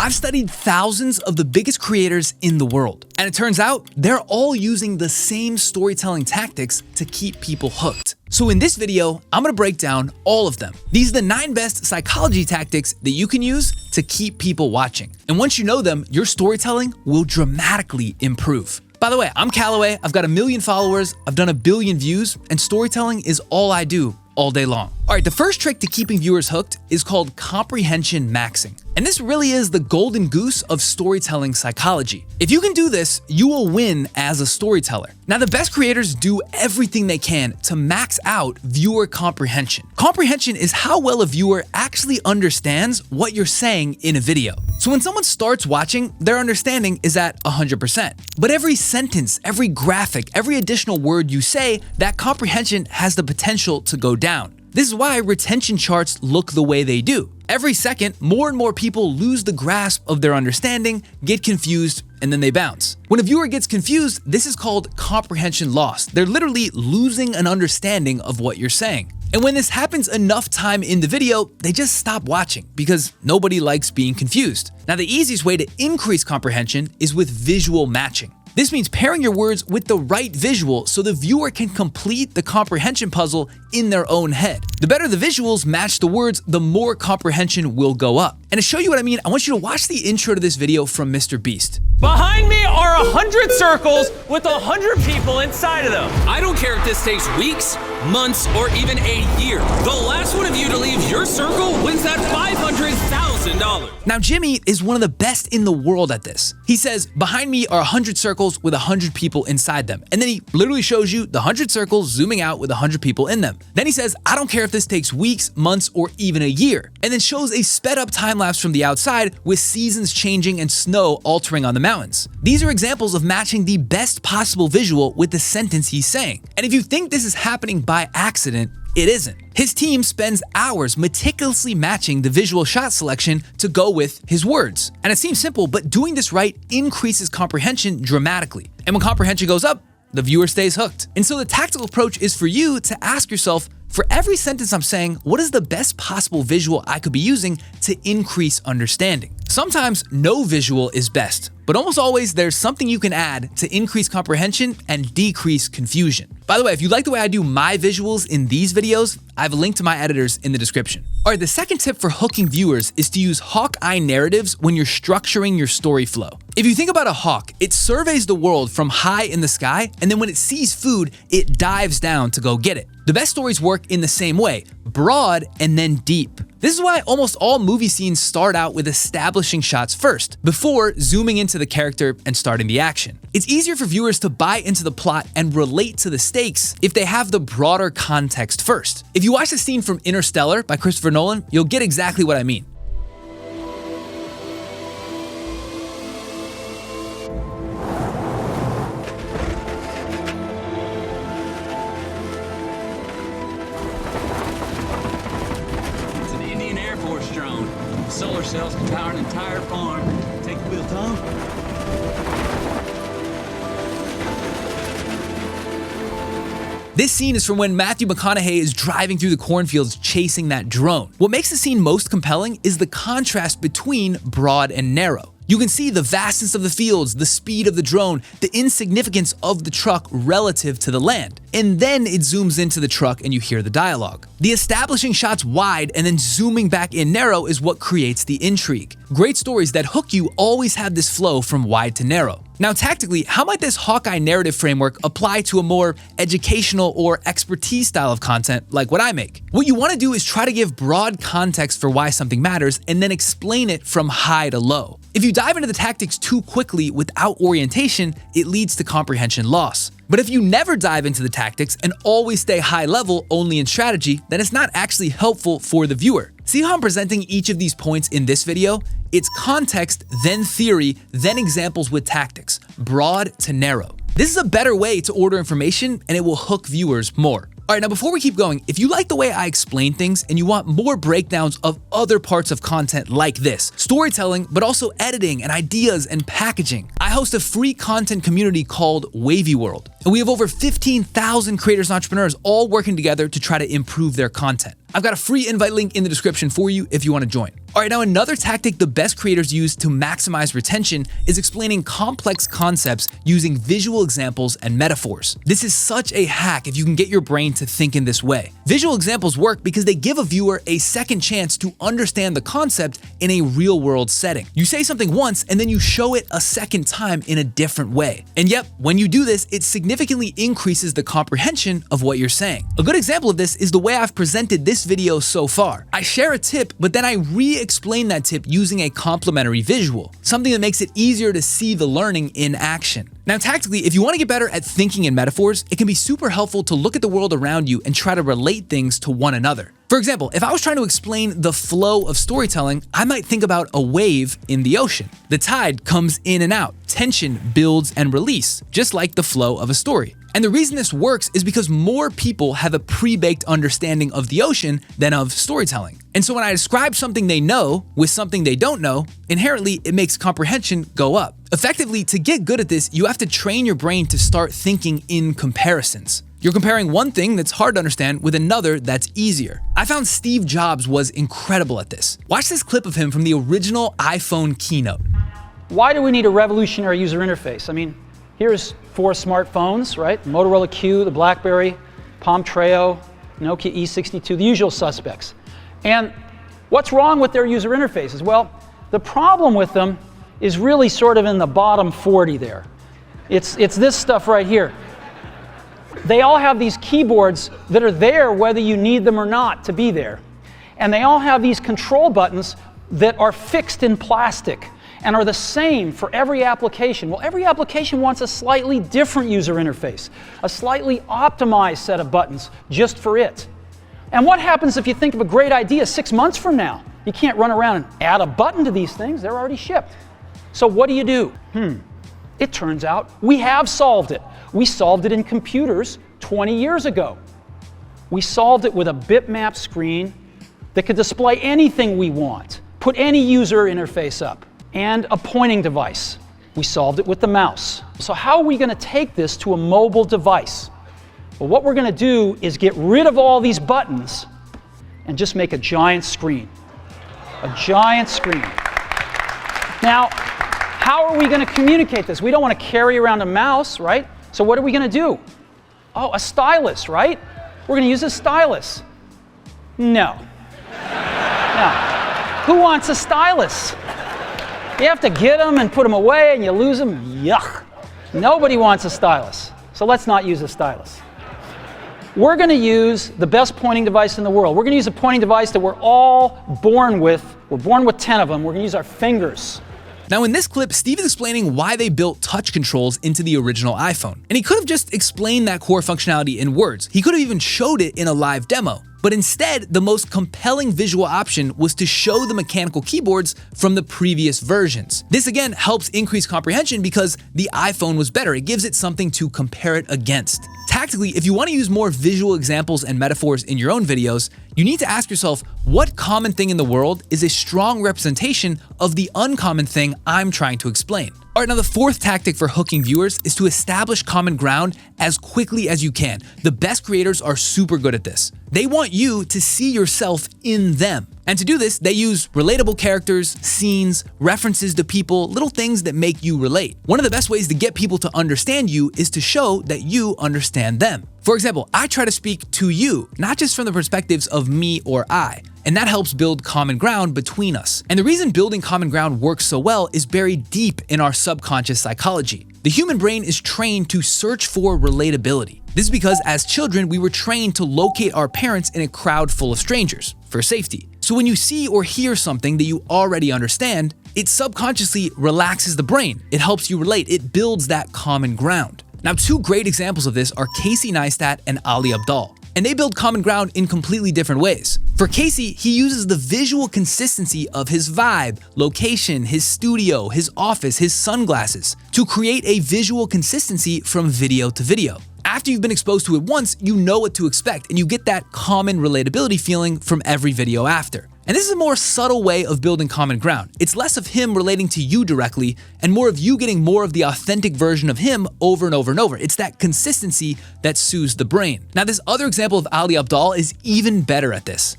I've studied thousands of the biggest creators in the world, and it turns out they're all using the same storytelling tactics to keep people hooked. So in this video, I'm gonna break down all of them. These are the 9 best psychology tactics that you can use to keep people watching. And once you know them, your storytelling will dramatically improve. By the way, I'm Kallaway, I've got 1 million followers, I've done 1 billion views, and storytelling is all I do all day long. All right, the first trick to keeping viewers hooked is called comprehension maxing. And this really is the golden goose of storytelling psychology. If you can do this, you will win as a storyteller. Now, the best creators do everything they can to max out viewer comprehension. Comprehension is how well a viewer actually understands what you're saying in a video. So when someone starts watching, their understanding is at 100%. But every sentence, every graphic, every additional word you say, that comprehension has the potential to go down. This is why retention charts look the way they do. Every second, more and more people lose the grasp of their understanding, get confused, and then they bounce. When a viewer gets confused, this is called comprehension loss. They're literally losing an understanding of what you're saying. And when this happens enough time in the video, they just stop watching because nobody likes being confused. Now, the easiest way to increase comprehension is with visual matching. This means pairing your words with the right visual so the viewer can complete the comprehension puzzle in their own head. The better the visuals match the words, the more comprehension will go up. And to show you what I mean, I want you to watch the intro to this video from Mr. Beast. Behind me are 100 circles with 100 people inside of them. I don't care if this takes weeks, months, or even a year. The last one of you to leave your circle wins that $500,000. Now, Jimmy is one of the best in the world at this. He says, behind me are 100 circles with 100 people inside them. And then he literally shows you the 100 circles zooming out with 100 people in them. Then he says, I don't care if this takes weeks, months, or even a year. And then shows a sped up time lapse from the outside with seasons changing and snow altering on the mountains. These are examples of matching the best possible visual with the sentence he's saying. And if you think this is happening by accident, it isn't. His team spends hours meticulously matching the visual shot selection to go with his words. And it seems simple, but doing this right increases comprehension dramatically. And when comprehension goes up, the viewer stays hooked. And so the tactical approach is for you to ask yourself, for every sentence I'm saying, what is the best possible visual I could be using to increase understanding? Sometimes no visual is best, but almost always there's something you can add to increase comprehension and decrease confusion. By the way, if you like the way I do my visuals in these videos, I have a link to my editors in the description. All right, the second tip for hooking viewers is to use hawk-eye narratives when you're structuring your story flow. If you think about a hawk, it surveys the world from high in the sky, and then when it sees food, it dives down to go get it. The best stories work in the same way, broad and then deep. This is why almost all movie scenes start out with establishing shots first, before zooming into the character and starting the action. It's easier for viewers to buy into the plot and relate to the stakes if they have the broader context first. If you watch the scene from Interstellar by Christopher Nolan, you'll get exactly what I mean. Solar cells can power an entire farm. Take the wheel, Tom. This scene is from when Matthew McConaughey is driving through the cornfields chasing that drone. What makes the scene most compelling is the contrast between broad and narrow. You can see the vastness of the fields, the speed of the drone, the insignificance of the truck relative to the land. And then it zooms into the truck and you hear the dialogue. The establishing shots wide and then zooming back in narrow is what creates the intrigue. Great stories that hook you always have this flow from wide to narrow. Now, tactically, how might this Hawkeye narrative framework apply to a more educational or expertise style of content like what I make? What you want to do is try to give broad context for why something matters and then explain it from high to low. If you dive into the tactics too quickly without orientation, it leads to comprehension loss. But if you never dive into the tactics and always stay high level only in strategy, then it's not actually helpful for the viewer. See how I'm presenting each of these points in this video? It's context, then theory, then examples with tactics, broad to narrow. This is a better way to order information and it will hook viewers more. All right, now before we keep going, if you like the way I explain things and you want more breakdowns of other parts of content like this, storytelling, but also editing and ideas and packaging, I host a free content community called Wavy World. And we have over 15,000 creators and entrepreneurs all working together to try to improve their content. I've got a free invite link in the description for you if you want to join. All All right, now another tactic the best creators use to maximize retention is explaining complex concepts using visual examples and metaphors. This is such a hack if you can get your brain to think in this way. Visual examples work because they give a viewer a second chance to understand the concept in a real-world setting. You say something once and then you show it a second time in a different way. And yep, when you do this, it significantly increases the comprehension of what you're saying. A good example of this is the way I've presented this video so far. I share a tip, but then I re-explain that tip using a complementary visual, something that makes it easier to see the learning in action. Now, tactically, if you want to get better at thinking in metaphors, it can be super helpful to look at the world around you and try to relate things to one another. For example, if I was trying to explain the flow of storytelling, I might think about a wave in the ocean. The tide comes in and out, tension builds and release, just like the flow of a story. And the reason this works is because more people have a pre-baked understanding of the ocean than of storytelling. And so when I describe something they know with something they don't know, inherently it makes comprehension go up. Effectively, to get good at this, you have to train your brain to start thinking in comparisons. You're comparing one thing that's hard to understand with another that's easier. I found Steve Jobs was incredible at this. Watch this clip of him from the original iPhone keynote. Why do we need a revolutionary user interface? I mean, here's 4 smartphones, right? Motorola Q, the BlackBerry, Palm Treo, Nokia E62, the usual suspects. And what's wrong with their user interfaces? Well, the problem with them is really sort of in the bottom 40 there. It's this stuff right here. They all have these keyboards that are there whether you need them or not to be there. And they all have these control buttons that are fixed in plastic and are the same for every application. Well, every application wants a slightly different user interface, a slightly optimized set of buttons just for it. And what happens if you think of a great idea 6 months from now? You can't run around and add a button to these things, they're already shipped. So what do? It turns out we have solved it. We solved it in computers 20 years ago. We solved it with a bitmap screen that could display anything we want, put any user interface up, and a pointing device. We solved it with the mouse. So how are we going to take this to a mobile device? Well, what we're going to do is get rid of all these buttons and just make a giant screen. A giant screen. Now, how are we going to communicate this? We don't want to carry around a mouse, right? So what are we going to do? Oh, a stylus, right? We're going to use a stylus. No. No. Who wants a stylus? You have to get them and put them away and you lose them. Yuck. Nobody wants a stylus. So let's not use a stylus. We're going to use the best pointing device in the world. We're going to use a pointing device that we're all born with. We're born with 10 of them. We're going to use our fingers. Now in this clip, Steve is explaining why they built touch controls into the original iPhone. And he could have just explained that core functionality in words. He could have even showed it in a live demo. But instead, the most compelling visual option was to show the mechanical keyboards from the previous versions. This again helps increase comprehension because the iPhone was better. It gives it something to compare it against. Tactically, if you want to use more visual examples and metaphors in your own videos, you need to ask yourself, what common thing in the world is a strong representation of the uncommon thing I'm trying to explain? All right, now the fourth tactic for hooking viewers is to establish common ground as quickly as you can. The best creators are super good at this. They want you to see yourself in them. And to do this, they use relatable characters, scenes, references to people, little things that make you relate. One of the best ways to get people to understand you is to show that you understand them. For example, I try to speak to you, not just from the perspectives of me or I. And that helps build common ground between us. And the reason building common ground works so well is buried deep in our subconscious psychology. The human brain is trained to search for relatability. This is because as children, we were trained to locate our parents in a crowd full of strangers for safety. So when you see or hear something that you already understand, it subconsciously relaxes the brain. It helps you relate. It builds that common ground. Now, two great examples of this are Casey Neistat and Ali Abdaal. And they build common ground in completely different ways. For Casey, he uses the visual consistency of his vibe, location, his studio, his office, his sunglasses to create a visual consistency from video to video. After you've been exposed to it once, you know what to expect and you get that common relatability feeling from every video after. And this is a more subtle way of building common ground. It's less of him relating to you directly and more of you getting more of the authentic version of him over and over and over. It's that consistency that soothes the brain. Now, this other example of Ali Abdaal is even better at this.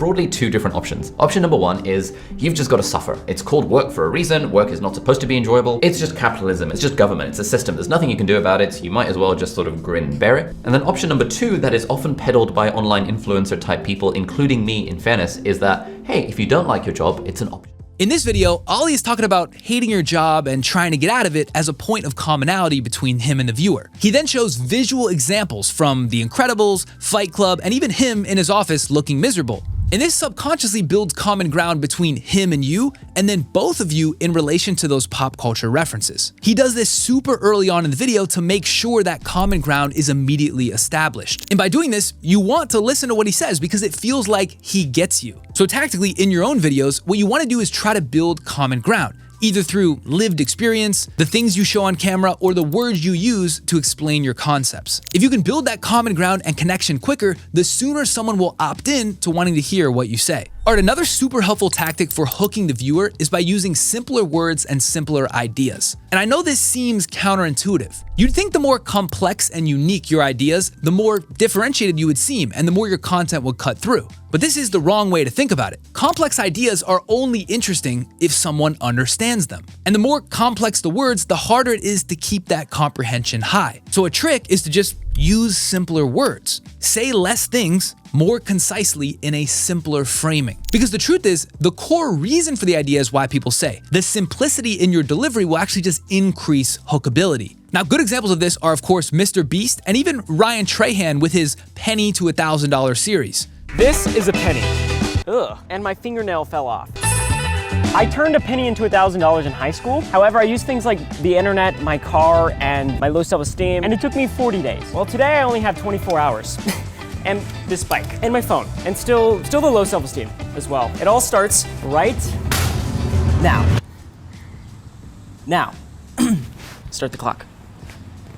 broadly two different options. Option number one is you've just got to suffer. It's called work for a reason. Work is not supposed to be enjoyable. It's just capitalism. It's just government. It's a system. There's nothing you can do about it. You might as well just sort of grin and bear it. And then option number two that is often peddled by online influencer type people, including me in fairness, is that, hey, if you don't like your job, it's an option. In this video, Ollie is talking about hating your job and trying to get out of it as a point of commonality between him and the viewer. He then shows visual examples from The Incredibles, Fight Club, and even him in his office looking miserable. And this subconsciously builds common ground between him and you, and then both of you in relation to those pop culture references. He does this super early on in the video to make sure that common ground is immediately established. And by doing this, you want to listen to what he says because it feels like he gets you. So tactically, in your own videos, what you want to do is try to build common ground, either through lived experience, the things you show on camera, or the words you use to explain your concepts. If you can build that common ground and connection quicker, the sooner someone will opt in to wanting to hear what you say. All right, another super helpful tactic for hooking the viewer is by using simpler words and simpler ideas. And I know this seems counterintuitive. You'd think the more complex and unique your ideas, the more differentiated you would seem and the more your content would cut through. But this is the wrong way to think about it. Complex ideas are only interesting if someone understands them. And the more complex the words, the harder it is to keep that comprehension high. So a trick is to just use simpler words. Say less things more concisely in a simpler framing. Because the truth is, the core reason for the idea is why people say. The simplicity in your delivery will actually just increase hookability. Now, good examples of this are, of course, Mr. Beast and even Ryan Trahan with his penny to $1,000 series. This is a penny. Ugh, and my fingernail fell off. I turned a penny into $1,000 in high school. However, I used things like the internet, my car, and my low self-esteem, and it took me 40 days. Well, today I only have 24 hours. And this bike, and my phone, and still the low self-esteem as well. It all starts right now. Now. Start the clock.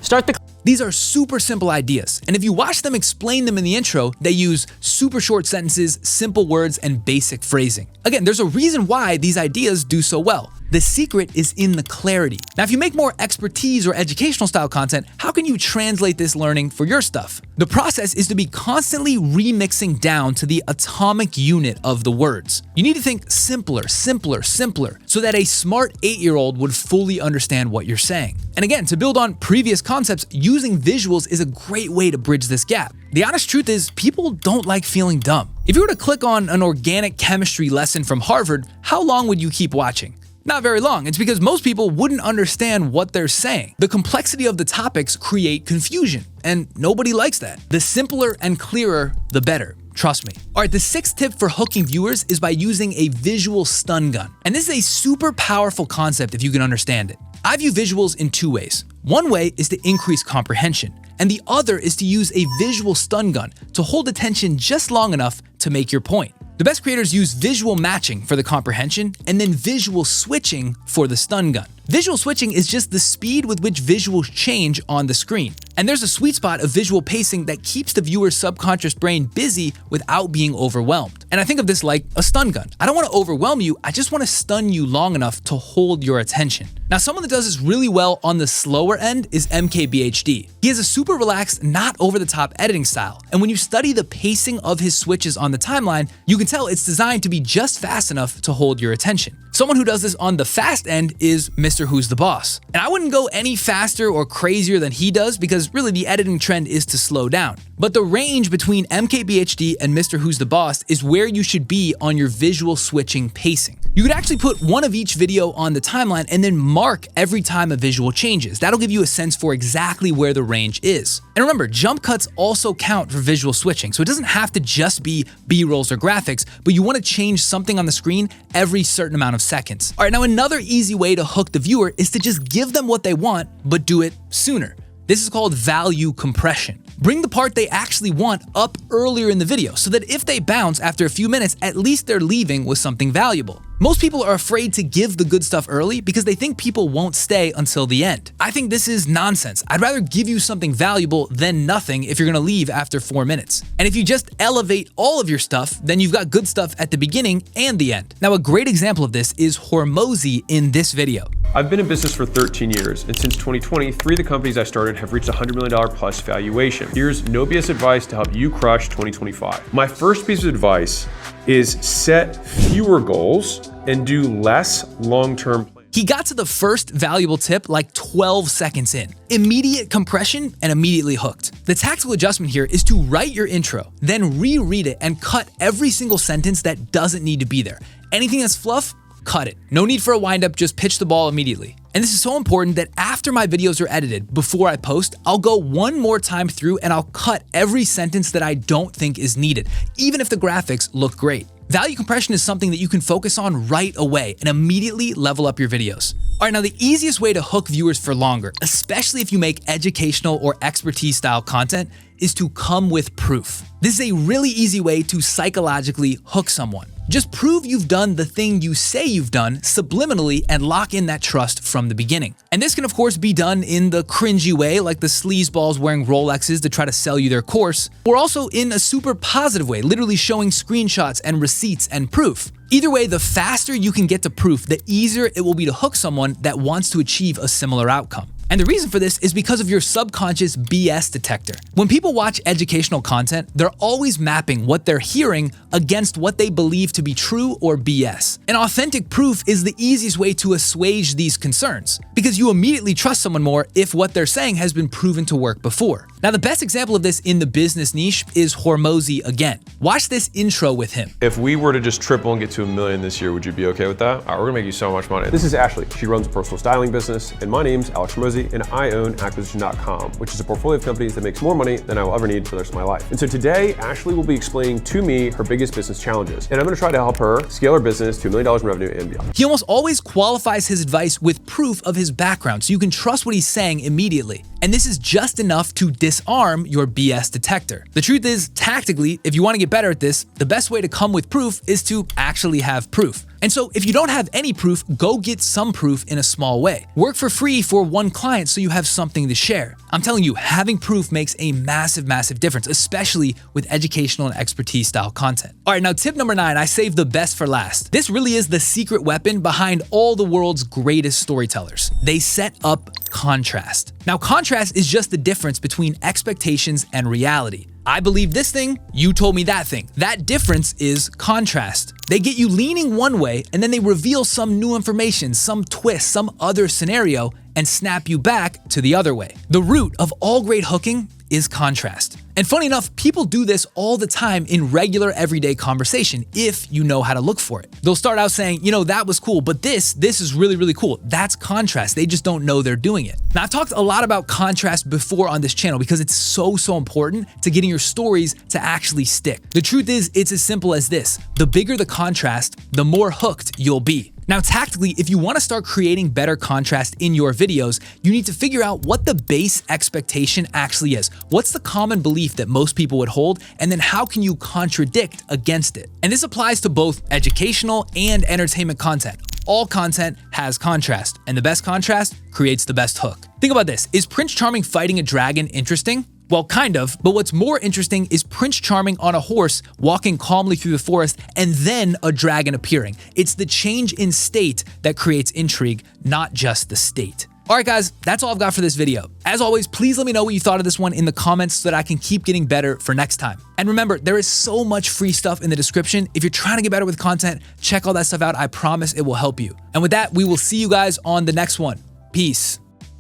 Start the clock. These are super simple ideas, and if you watch them explain them in the intro, they use super short sentences, simple words, and basic phrasing. Again, there's a reason why these ideas do so well. The secret is in the clarity. Now, if you make more expertise or educational style content, how can you translate this learning for your stuff? The process is to be constantly remixing down to the atomic unit of the words. You need to think simpler, simpler, simpler, so that a smart 8-year-old would fully understand what you're saying. And again, to build on previous concepts, using visuals is a great way to bridge this gap. The honest truth is, people don't like feeling dumb. If you were to click on an organic chemistry lesson from Harvard, how long would you keep watching? Not very long. It's because most people wouldn't understand what they're saying. The complexity of the topics create confusion, and nobody likes that. The simpler and clearer, the better. Trust me. All right, the sixth tip for hooking viewers is by using a visual stun gun. And this is a super powerful concept if you can understand it. I view visuals in two ways. One way is to increase comprehension, and the other is to use a visual stun gun to hold attention just long enough to make your point. The best creators use visual matching for the comprehension and then visual switching for the stun gun. Visual switching is just the speed with which visuals change on the screen. And there's a sweet spot of visual pacing that keeps the viewer's subconscious brain busy without being overwhelmed. And I think of this like a stun gun. I don't want to overwhelm you, I just want to stun you long enough to hold your attention. Now, someone that does this really well on the slower end is MKBHD. He has a super relaxed, not over-the-top editing style. And when you study the pacing of his switches on the timeline, you can tell it's designed to be just fast enough to hold your attention. Someone who does this on the fast end is Mr. Whosetheboss. And I wouldn't go any faster or crazier than he does because really the editing trend is to slow down. But the range between MKBHD and Mr. Whosetheboss is where you should be on your visual switching pacing. You could actually put one of each video on the timeline and then mark every time a visual changes. That'll give you a sense for exactly where the range is. And remember, jump cuts also count for visual switching, so it doesn't have to just be B-rolls or graphics, but you want to change something on the screen every certain amount of seconds. All right, now another easy way to hook the viewer is to just give them what they want, but do it sooner. This is called value compression. Bring the part they actually want up earlier in the video so that if they bounce after a few minutes, at least they're leaving with something valuable. Most people are afraid to give the good stuff early because they think people won't stay until the end. I think this is nonsense. I'd rather give you something valuable than nothing if you're gonna leave after 4 minutes. And if you just elevate all of your stuff, then you've got good stuff at the beginning and the end. Now, a great example of this is Hormozi in this video. I've been in business for 13 years, and since 2020, 3 of the companies I started have reached $100 million plus valuation. Here's no BS advice to help you crush 2025. My first piece of advice is set fewer goals and do less long-term planning. He got to the first valuable tip like 12 seconds in. Immediate compression and immediately hooked. The tactical adjustment here is to write your intro, then reread it and cut every single sentence that doesn't need to be there. Anything that's fluff, cut it. No need for a windup, just pitch the ball immediately. And this is so important that after my videos are edited, before I post, I'll go one more time through and I'll cut every sentence that I don't think is needed, even if the graphics look great. Value compression is something that you can focus on right away and immediately level up your videos. All right, now the easiest way to hook viewers for longer, especially if you make educational or expertise style content, is to come with proof. This is a really easy way to psychologically hook someone. Just prove you've done the thing you say you've done subliminally and lock in that trust from the beginning. And this can of course be done in the cringy way, like the sleazeballs wearing Rolexes to try to sell you their course, or also in a super positive way, literally showing screenshots and receipts and proof. Either way, the faster you can get to proof, the easier it will be to hook someone that wants to achieve a similar outcome. And the reason for this is because of your subconscious BS detector. When people watch educational content, they're always mapping what they're hearing against what they believe to be true or BS. And authentic proof is the easiest way to assuage these concerns, because you immediately trust someone more if what they're saying has been proven to work before. Now, the best example of this in the business niche is Hormozi again. Watch this intro with him. If we were to just triple and get to $1 million this year, would you be okay with that? All right, we're gonna make you so much money. This is Ashley. She runs a personal styling business, and my name's Alex Hormozi, and I own Acquisition.com, which is a portfolio of companies that makes more money than I will ever need for the rest of my life. And so today, Ashley will be explaining to me her biggest business challenges, and I'm gonna try to help her scale her business to $1 million in revenue and beyond. He almost always qualifies his advice with proof of his background, so you can trust what he's saying immediately. And this is just enough to disarm your BS detector. The truth is, tactically, if you want to get better at this, the best way to come with proof is to actually have proof. And so if you don't have any proof, go get some proof in a small way. Work for free for one client so you have something to share. I'm telling you, having proof makes a massive, massive difference, especially with educational and expertise style content. All right, now tip number 9, I saved the best for last. This really is the secret weapon behind all the world's greatest storytellers. They set up contrast. Now, contrast is just the difference between expectations and reality. I believe this thing, you told me that thing. That difference is contrast. They get you leaning one way and then they reveal some new information, some twist, some other scenario, and snap you back to the other way. The root of all great hooking is contrast. And funny enough, people do this all the time in regular everyday conversation if you know how to look for it. They'll start out saying, you know, that was cool, but this is really, really cool. That's contrast. They just don't know they're doing it. Now, I've talked a lot about contrast before on this channel because it's so important to getting your stories to actually stick. The truth is, it's as simple as this. The bigger the contrast, the more hooked you'll be. Now, tactically, if you want to start creating better contrast in your videos, you need to figure out what the base expectation actually is. What's the common belief that most people would hold, and then how can you contradict against it? And this applies to both educational and entertainment content. All content has contrast, and the best contrast creates the best hook. Think about this. Is Prince Charming fighting a dragon interesting? Well, kind of, but what's more interesting is Prince Charming on a horse walking calmly through the forest and then a dragon appearing. It's the change in state that creates intrigue, not just the state. All right, guys, that's all I've got for this video. As always, please let me know what you thought of this one in the comments so that I can keep getting better for next time. And remember, there is so much free stuff in the description. If you're trying to get better with content, check all that stuff out. I promise it will help you. And with that, we will see you guys on the next one. Peace.